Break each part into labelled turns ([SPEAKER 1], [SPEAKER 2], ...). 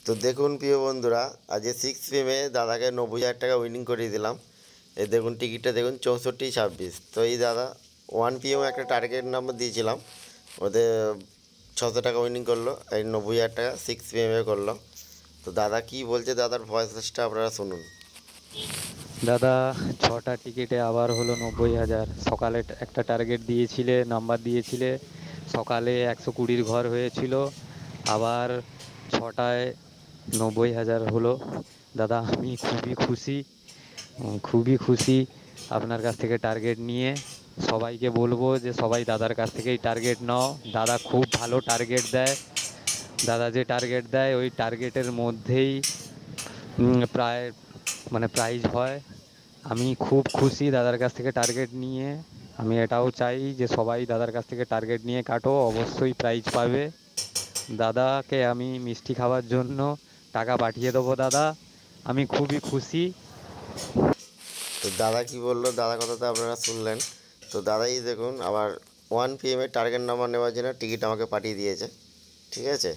[SPEAKER 1] তো দেখুন প্রিয় বন্ধুরা, আজকে 6 PM দাদাকে 90,000 টাকা উইনিং করিয়ে দিলাম। এই দেখুন টিকিটটা দেখুন 6426। তো এই দাদা 1 PM একটা টার্গেট নাম্বার দিয়েছিলাম, ওদের 600 টাকা উইনিং করলো, এই 90,000 টাকা 6 PM করলো। তো দাদা কি বলছে, দাদার ভয়েসটা আপনারা শুনুন।
[SPEAKER 2] দাদা, 6টা টিকিটে আবার হলো 90,000। সকালে একটা টার্গেট দিয়েছিলে, নাম্বার দিয়েছিলে, সকালে 120-র ঘর হয়েছিল, আবার 6টায় 90,000 হলো। দাদা, আমি খুবই খুশি, খুবই খুশি আপনার কাছ থেকে টার্গেট নিয়ে। সবাইকে বলবো যে সবাই দাদার কাছ থেকেই টার্গেট নাও। দাদা খুব ভালো টার্গেট দেয়। দাদা যে টার্গেট দেয় ওই টার্গেটের মধ্যেই প্রায় প্রাইজ হয়। আমি খুব খুশি দাদার কাছ থেকে টার্গেট নিয়ে। আমি এটাও চাই যে সবাই দাদার কাছ থেকে টার্গেট নিয়ে কাটো, অবশ্যই প্রাইজ পাবে। দাদাকে আমি মিষ্টি খাওয়ার জন্য টাকা পাঠিয়ে দেবো। দাদা, আমি খুবই খুশি।
[SPEAKER 1] তো দাদা কি বললো, দাদা কথা তো আপনারা শুনলেন। তো দাদাই দেখুন আবার 1 PM টার্গেট নাম্বার নেওয়ার জন্য টিকিট আমাকে পাঠিয়ে দিয়েছে। ঠিক আছে,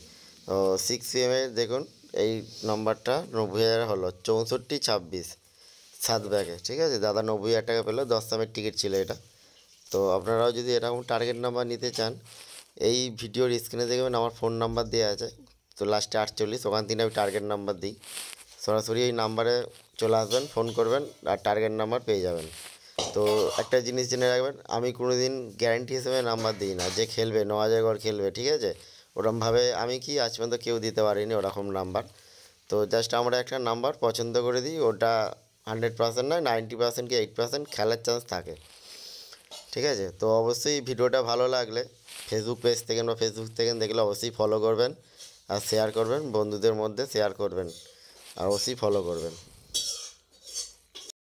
[SPEAKER 1] তো 6 PM দেখুন এই নম্বরটা 90,000 হলো, 6426 7 ব্যাগে। ঠিক আছে, দাদা 90,000 টাকা পেলো, 10 দামের টিকিট ছিল এটা। তো আপনারাও যদি এরকম টার্গেট নাম্বার নিতে চান, এই ভিডিওর স্ক্রিনে দেখবেন আমার ফোন নাম্বার দেওয়া আছে। তো লাস্টে 48, ওখান থেকে আমি টার্গেট নাম্বার দিই। সরাসরি এই নাম্বারে চলে আসবেন, ফোন করবেন আর টার্গেট নাম্বার পেয়ে যাবেন। তো একটা জিনিস জেনে রাখবেন, আমি কোনো দিন গ্যারান্টি হিসেবে নাম্বার দিই না যে খেলবে 9,000 ঘর খেলবে। ঠিক আছে, ওরকমভাবে আমি কি আজ পর্যন্ত কেউ দিতে পারিনি ওরকম নাম্বার। তো জাস্ট আমরা একটা নাম্বার পছন্দ করে দিই, ওটা 100% নয়, 90% কি 8% খেলার চান্স থাকে। ঠিক আছে, তো অবশ্যই ভিডিওটা ভালো লাগলে ফেসবুক পেজ থেকে বা ফেসবুক থেকে দেখলে অবশ্যই ফলো করবেন আর শেয়ার করবেন, বন্ধুদের মধ্যে শেয়ার করবেন আর অবশ্যই ফলো করবেন।